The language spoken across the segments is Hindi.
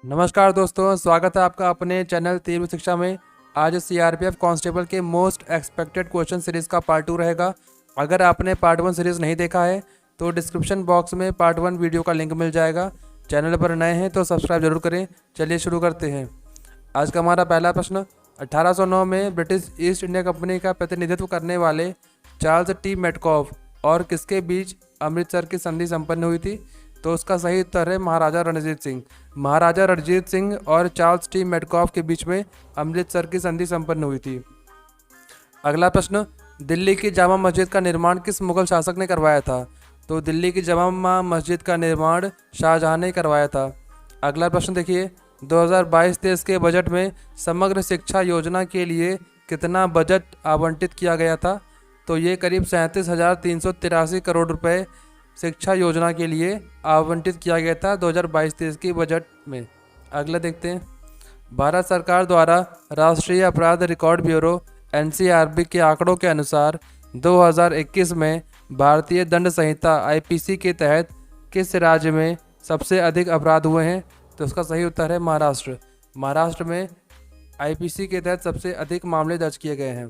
नमस्कार दोस्तों, स्वागत है आपका अपने चैनल तीव्र शिक्षा में। आज सीआरपीएफ कांस्टेबल के मोस्ट एक्सपेक्टेड क्वेश्चन सीरीज़ का पार्ट 2 रहेगा। अगर आपने पार्ट 1 सीरीज़ नहीं देखा है तो डिस्क्रिप्शन बॉक्स में पार्ट 1 वीडियो का लिंक मिल जाएगा। चैनल पर नए हैं तो सब्सक्राइब जरूर करें। चलिए शुरू करते हैं। आज का हमारा पहला प्रश्न, 1809 में ब्रिटिश ईस्ट इंडिया कंपनी का प्रतिनिधित्व करने वाले चार्ल्स टी मेटकॉफ और किसके बीच अमृतसर की संधि संपन्न हुई थी? तो उसका सही उत्तर है महाराजा रणजीत सिंह। महाराजा रणजीत सिंह और चार्ल्स टी मेटकॉफ के बीच में अमृतसर की संधि संपन्न हुई थी। अगला प्रश्न, दिल्ली की जामा मस्जिद का निर्माण किस मुगल शासक ने करवाया था? तो दिल्ली की जामा मस्जिद का निर्माण शाहजहां ने करवाया था। अगला प्रश्न देखिए, 2022-23 के बजट में समग्र शिक्षा योजना के लिए कितना बजट आवंटित किया गया था? तो ये करीब 37,383 करोड़ रुपए शिक्षा योजना के लिए आवंटित किया गया था 2022-23 की बजट में। अगला देखते हैं, भारत सरकार द्वारा राष्ट्रीय अपराध रिकॉर्ड ब्यूरो एनसीआरबी के आंकड़ों के अनुसार 2021 में भारतीय दंड संहिता आईपीसी के तहत किस राज्य में सबसे अधिक अपराध हुए हैं? तो उसका सही उत्तर है महाराष्ट्र। महाराष्ट्र में आईपीसी के तहत सबसे अधिक मामले दर्ज किए गए हैं।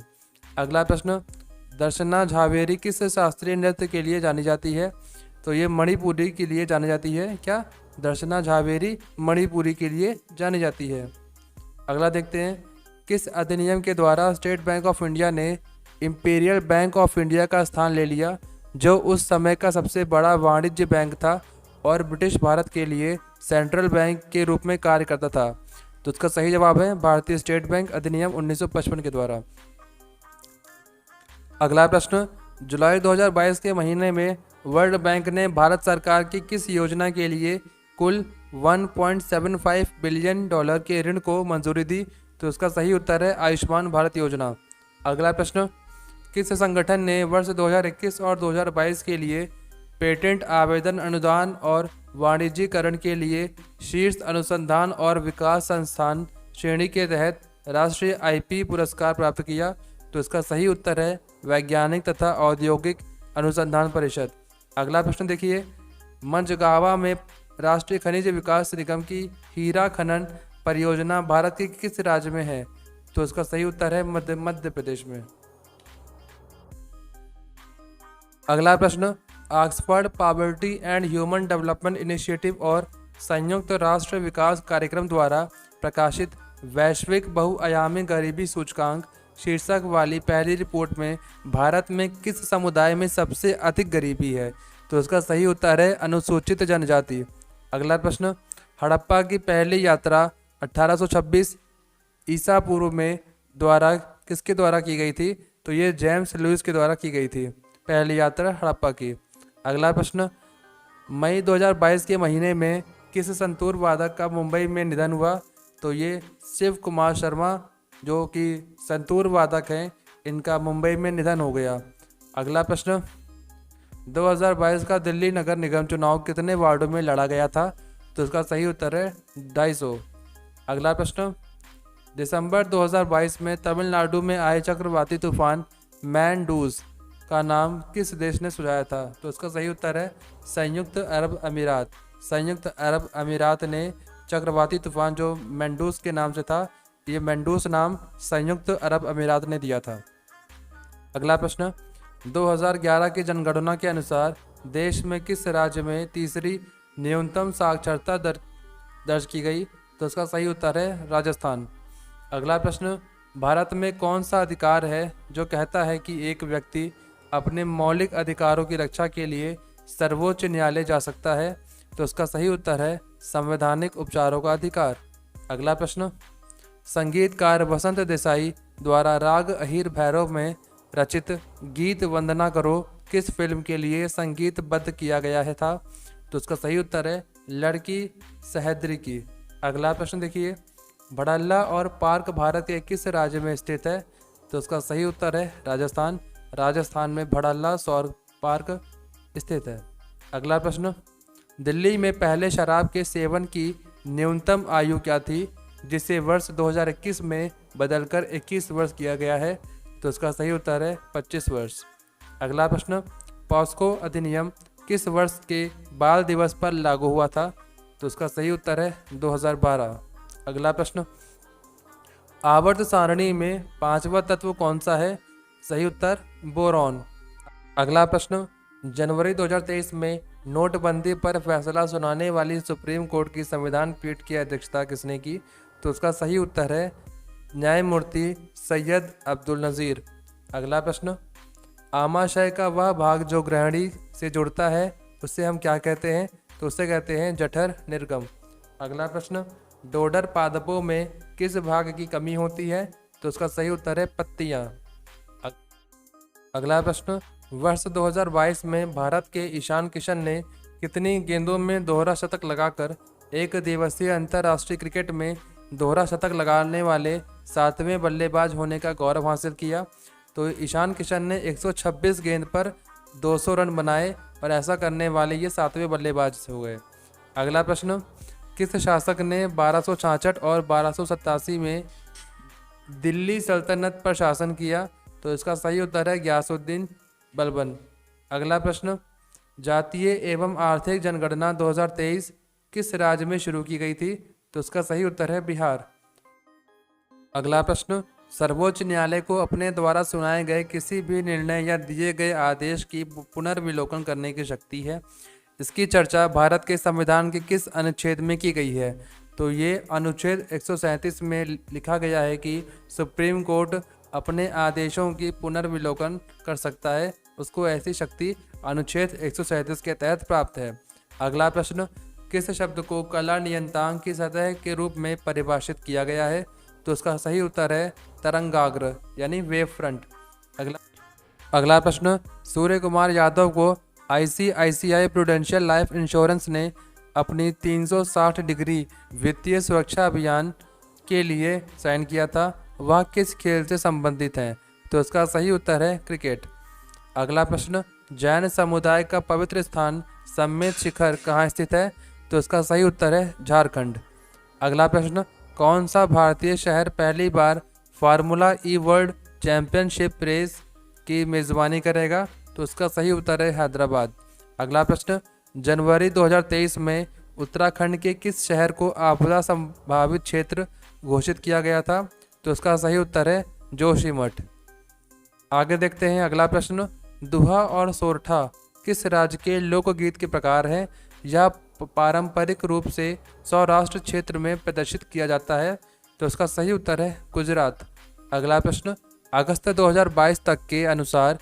अगला प्रश्न, दर्शना झावेरी किस शास्त्रीय नृत्य के लिए जानी जाती है? तो ये मणिपुरी के लिए जानी जाती है। क्या? दर्शना झावेरी मणिपुरी के लिए जानी जाती है। अगला देखते हैं, किस अधिनियम के द्वारा स्टेट बैंक ऑफ इंडिया ने इंपीरियल बैंक ऑफ इंडिया का स्थान ले लिया, जो उस समय का सबसे बड़ा वाणिज्य बैंक था और ब्रिटिश भारत के लिए सेंट्रल बैंक के रूप में कार्य करता था? तो उसका सही जवाब है भारतीय स्टेट बैंक अधिनियम 1955 के द्वारा। अगला प्रश्न, जुलाई 2022 के महीने में वर्ल्ड बैंक ने भारत सरकार की किस योजना के लिए कुल 1.75 बिलियन डॉलर के ऋण को मंजूरी दी? तो उसका सही उत्तर है आयुष्मान भारत योजना। अगला प्रश्न, किस संगठन ने वर्ष 2021 और 2022 के लिए पेटेंट आवेदन अनुदान और वाणिज्यीकरण के लिए शीर्ष अनुसंधान और विकास संस्थान श्रेणी के तहत राष्ट्रीय आईपी पुरस्कार प्राप्त किया? तो इसका सही उत्तर है वैज्ञानिक तथा औद्योगिक अनुसंधान परिषद। अगला प्रश्न देखिए, मंझगावा में राष्ट्रीय खनिज विकास निगम की हीरा खनन परियोजना भारत के किस राज्य में है? तो इसका सही उत्तर है मध्य प्रदेश में। अगला प्रश्न, Oxford poverty and human development initiative और संयुक्त राष्ट्र विकास कार्यक्रम द्वारा प्रकाशित वैश्विक बहुआयामी गरीबी सूचकांक शीर्षक वाली पहली रिपोर्ट में भारत में किस समुदाय में सबसे अधिक गरीबी है? तो इसका सही उत्तर है अनुसूचित जनजाति। अगला प्रश्न, हड़प्पा की पहली यात्रा 1826 ईसा पूर्व में द्वारा किसके द्वारा की गई थी? तो ये जेम्स लुइस के द्वारा की गई थी पहली यात्रा हड़प्पा की। अगला प्रश्न, मई 2022 के महीने में किस संतूर वादक का मुंबई में निधन हुआ? तो ये शिव कुमार शर्मा जो कि संतूर वादक हैं, इनका मुंबई में निधन हो गया। अगला प्रश्न, 2022 का दिल्ली नगर निगम चुनाव कितने वार्डों में लड़ा गया था? तो इसका सही उत्तर है 250। अगला प्रश्न, दिसंबर 2022 में तमिलनाडु में आए चक्रवाती तूफान मैनडूस का नाम किस देश ने सुझाया था? तो इसका सही उत्तर है संयुक्त अरब अमीरात। संयुक्त अरब अमीरात ने चक्रवाती तूफान जो मैनडूस के नाम से था, ये मैनडूस नाम संयुक्त अरब अमीरात ने दिया था। अगला प्रश्न, 2011 की जनगणना के अनुसार देश में किस राज्य में तीसरी न्यूनतम साक्षरता दर्ज की गई? तो इसका सही उत्तर है राजस्थान। अगला प्रश्न, भारत में कौन सा अधिकार है जो कहता है कि एक व्यक्ति अपने मौलिक अधिकारों की रक्षा के लिए सर्वोच्च न्यायालय जा सकता है? तो इसका सही उत्तर है संवैधानिक उपचारों का अधिकार। अगला प्रश्न, संगीतकार वसंत देसाई द्वारा राग अहीर भैरव में रचित गीत वंदना करो किस फिल्म के लिए संगीतबद्ध किया गया है था? तो उसका सही उत्तर है लड़की सहेद्री की। अगला प्रश्न देखिए, भड़ल्ला और पार्क भारत के किस राज्य में स्थित है? तो उसका सही उत्तर है राजस्थान। राजस्थान में भड़ल्ला और पार्क स्थित है। अगला प्रश्न, दिल्ली में पहले शराब के सेवन की न्यूनतम आयु क्या थी, जिसे वर्ष 2021 में बदलकर 21 वर्ष किया गया है? तो इसका सही उत्तर है 25 वर्ष। अगला प्रश्न, पॉस्को अधिनियम किस वर्ष के बाल दिवस पर लागू हुआ था? तो उसका सही उत्तर है 2012। अगला प्रश्न, आवर्त सारणी में पांचवा तत्व कौन सा है? सही उत्तर बोरॉन। अगला प्रश्न, जनवरी 2023 में नोटबंदी पर फैसला सुनाने वाली सुप्रीम कोर्ट की संविधान पीठ की अध्यक्षता किसने की? तो उसका सही उत्तर है न्यायमूर्ति सैयद अब्दुल नज़ीर। अगला प्रश्न, आमाशय का वह भाग जो ग्रहणी से जुड़ता है उसे हम क्या कहते हैं? तो उसे कहते हैं जठर निर्गम। अगला प्रश्न, डोडर पादपों में किस भाग की कमी होती है? तो उसका सही उत्तर है पत्तियां। अगला प्रश्न, वर्ष 2022 में भारत के ईशान किशन ने कितनी गेंदों में दोहरा शतक लगाकर एक दिवसीय अंतर्राष्ट्रीय क्रिकेट में दोहरा शतक लगाने वाले 7वें बल्लेबाज होने का गौरव हासिल किया? तो ईशान किशन ने 126 गेंद पर 200 रन बनाए और ऐसा करने वाले ये 7वें बल्लेबाज हो गए। अगला प्रश्न, किस शासक ने 1266 और 1287 में दिल्ली सल्तनत पर शासन किया? तो इसका सही उत्तर है गयासुद्दीन बलबन। अगला प्रश्न, जातीय एवं आर्थिक जनगणना 2023 किस राज्य में शुरू की गई थी? तो इसका सही उत्तर है बिहार। अगला प्रश्न, सर्वोच्च न्यायालय को अपने द्वारा सुनाए गए किसी भी निर्णय या दिए गए आदेश की पुनर्विलोकन करने की शक्ति है। इसकी चर्चा भारत के संविधान के किस अनुच्छेद में की गई है? तो ये अनुच्छेद 137 में लिखा गया है कि सुप्रीम कोर्ट अपने आदेशों की पुनर्विलोकन कर सकता है, उसको ऐसी शक्ति अनुच्छेद 137 के तहत प्राप्त है। अगला प्रश्न, किस शब्द को कला नियतांक की सतह के रूप में परिभाषित किया गया है? तो उसका सही उत्तर है तरंगाग्र यानी वेव फ्रंट। अगला प्रश्न, सूर्य कुमार यादव को ICICI प्रूडेंशियल लाइफ इंश्योरेंस ने अपनी 360 डिग्री वित्तीय सुरक्षा अभियान के लिए साइन किया था, वह किस खेल से संबंधित हैं? तो इसका सही उत्तर है क्रिकेट। अगला प्रश्न, जैन समुदाय का पवित्र स्थान सम्मेद शिखर कहाँ स्थित है? तो इसका सही उत्तर है झारखंड। अगला प्रश्न, कौन सा भारतीय शहर पहली बार फार्मूला ई वर्ल्ड चैंपियनशिप रेस की मेज़बानी करेगा? तो उसका सही उत्तर है हैदराबाद। अगला प्रश्न, जनवरी 2023 में उत्तराखंड के किस शहर को आपदा संभावित क्षेत्र घोषित किया गया था? तो उसका सही उत्तर है जोशीमठ। आगे देखते हैं अगला प्रश्न, दुहा और सोरठा किस राज्य के लोकगीत के प्रकार हैं? यह पारंपरिक रूप से सौराष्ट्र क्षेत्र में प्रदर्शित किया जाता है। तो उसका सही उत्तर है गुजरात। अगला प्रश्न, अगस्त 2022 तक के अनुसार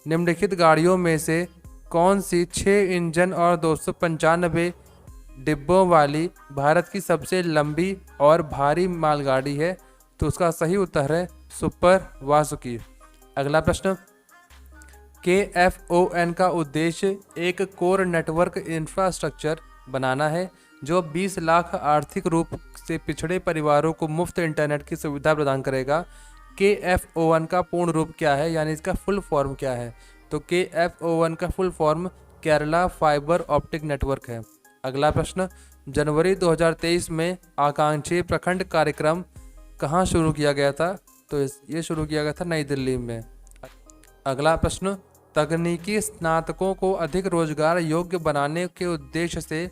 निम्नलिखित गाड़ियों में से कौन सी 6 इंजन और 295 डिब्बों वाली भारत की सबसे लंबी और भारी मालगाड़ी है? तो उसका सही उत्तर है सुपर वासुकी। अगला प्रश्न, KFON का उद्देश्य एक कोर नेटवर्क इंफ्रास्ट्रक्चर बनाना है जो 20 लाख आर्थिक रूप से पिछड़े परिवारों को मुफ्त इंटरनेट की सुविधा प्रदान करेगा। KFON का पूर्ण रूप क्या है, यानी इसका फुल फॉर्म क्या है? तो KFON का full form Kerala fibre optic network है। अगला प्रश्न, जनवरी 2023 में आकांक्षी प्रखंड कार्यक्रम कहाँ शुरू किया गया था? तो ये शुरू किया गया था नई दिल्ली में। अगला प्रश्न, तकनीकी स्नातकों को अधिक रोजगार योग्य बनाने के उद्देश्य से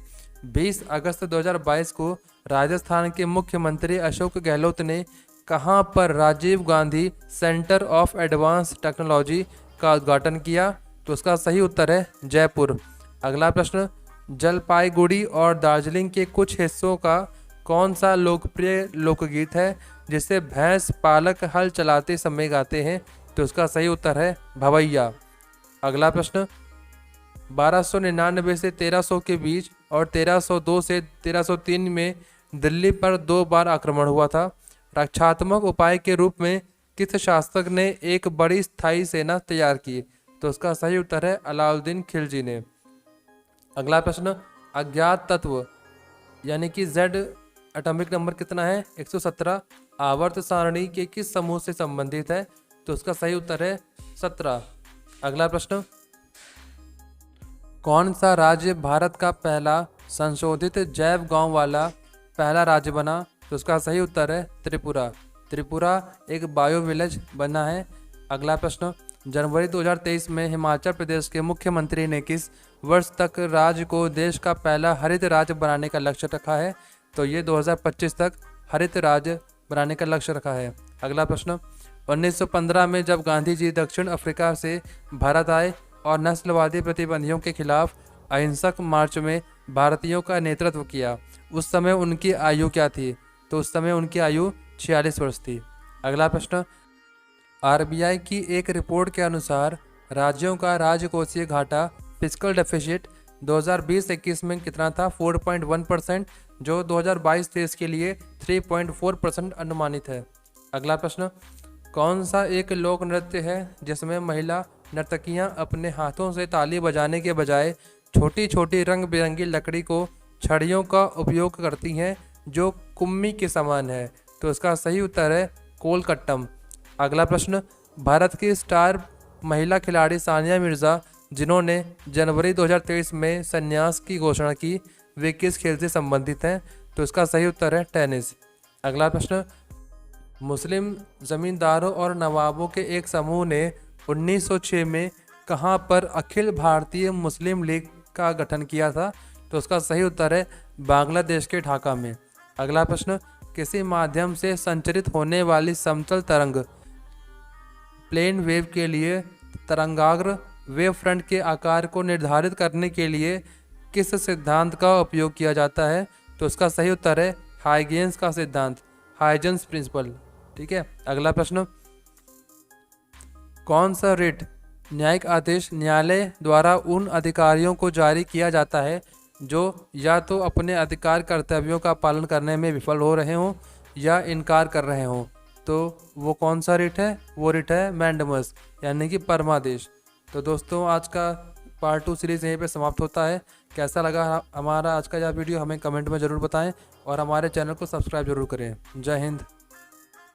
20 अगस्त 2022 को राजस्थान के मुख्यमंत्री अशोक गहलोत ने कहां पर Rajiv Gandhi centre of advance technology का उद्घाटन किया? तो उसका सही उत्तर है जयपुर। अगला प्रश्न, जलपाईगुड़ी और दार्जिलिंग के कुछ हिस्सों का कौन सा लोकप्रिय लोकगीत है जिसे भैंस पालक हल चलाते समय गाते हैं? तो उसका सही उत्तर है भवैया। अगला प्रश्न, 1299 से 1300 के बीच और 1302 से 1303 में दिल्ली पर 2 बार आक्रमण हुआ था। रक्षात्मक उपाय के रूप में किस शासक ने एक बड़ी स्थायी सेना तैयार की? तो उसका सही उत्तर है अलाउद्दीन खिलजी ने। अगला प्रश्न, अज्ञात तत्व यानी कि Z एटॉमिक नंबर कितना है? 117 आवर्त सारणी के किस समूह से संबंधित है? तो उसका सही उत्तर है 17। अगला प्रश्न, कौन सा राज्य भारत का पहला संशोधित जैव गांव वाला पहला राज्य बना? तो उसका सही उत्तर है त्रिपुरा। त्रिपुरा एक बायो विलेज बना है। अगला प्रश्न, जनवरी 2023 में हिमाचल प्रदेश के मुख्यमंत्री ने किस वर्ष तक राज्य को देश का पहला हरित राज्य बनाने का लक्ष्य रखा है? तो ये 2025 तक हरित राज्य बनाने का लक्ष्य रखा है। अगला प्रश्न, 1915 में जब गांधी जी दक्षिण अफ्रीका से भारत आए और नस्लवादी प्रतिबंधियों के खिलाफ अहिंसक मार्च में भारतीयों का नेतृत्व किया, उस समय उनकी आयु क्या थी? तो उस समय उनकी आयु 46 वर्ष थी। अगला प्रश्न, आरबीआई की एक रिपोर्ट के अनुसार राज्यों का राजकोषीय घाटा फिस्कल डेफिसिट 2020-21 में कितना था? 4.1%, जो 2022-23 के लिए 3.4% अनुमानित है। अगला प्रश्न, कौन सा एक लोक नृत्य है जिसमें महिला नर्तकियां अपने हाथों से ताली बजाने के बजाय छोटी छोटी रंग बिरंगी लकड़ी को छड़ियों का उपयोग करती हैं, जो कुम्मी के समान है? तो इसका सही उत्तर है कोलकट्टम। अगला प्रश्न, भारत की स्टार महिला खिलाड़ी सानिया मिर्ज़ा, जिन्होंने जनवरी 2023 में संन्यास की घोषणा की, वे किस खेल से संबंधित हैं? तो इसका सही उत्तर है टेनिस। अगला प्रश्न, मुस्लिम ज़मींदारों और नवाबों के एक समूह ने 1906 में कहाँ पर अखिल भारतीय मुस्लिम लीग का गठन किया था? तो उसका सही उत्तर है बांग्लादेश के ढाका में। अगला प्रश्न, किसी माध्यम से संचरित होने वाली समतल तरंग प्लेन वेव के लिए तरंगाग्र वेव फ्रंट के आकार को निर्धारित करने के लिए किस सिद्धांत का उपयोग किया जाता है? तो इसका सही उत्तर है हाइगेंस का सिद्धांत, हाइजेंस प्रिंसिपल। ठीक है। अगला प्रश्न, कौन सा रिट न्यायिक आदेश न्यायालय द्वारा उन अधिकारियों को जारी किया जाता है जो या तो अपने अधिकार कर्तव्यों का पालन करने में विफल हो रहे हों या इनकार कर रहे हों? तो वो कौन सा रिट है? वो रिट है मैंडमस, यानी कि परमादेश। तो दोस्तों, आज का पार्ट 2 सीरीज़ यहीं पे समाप्त होता है। कैसा लगा हमारा आज का यह वीडियो हमें कमेंट में ज़रूर बताएं और हमारे चैनल को सब्सक्राइब जरूर करें। जय हिंद।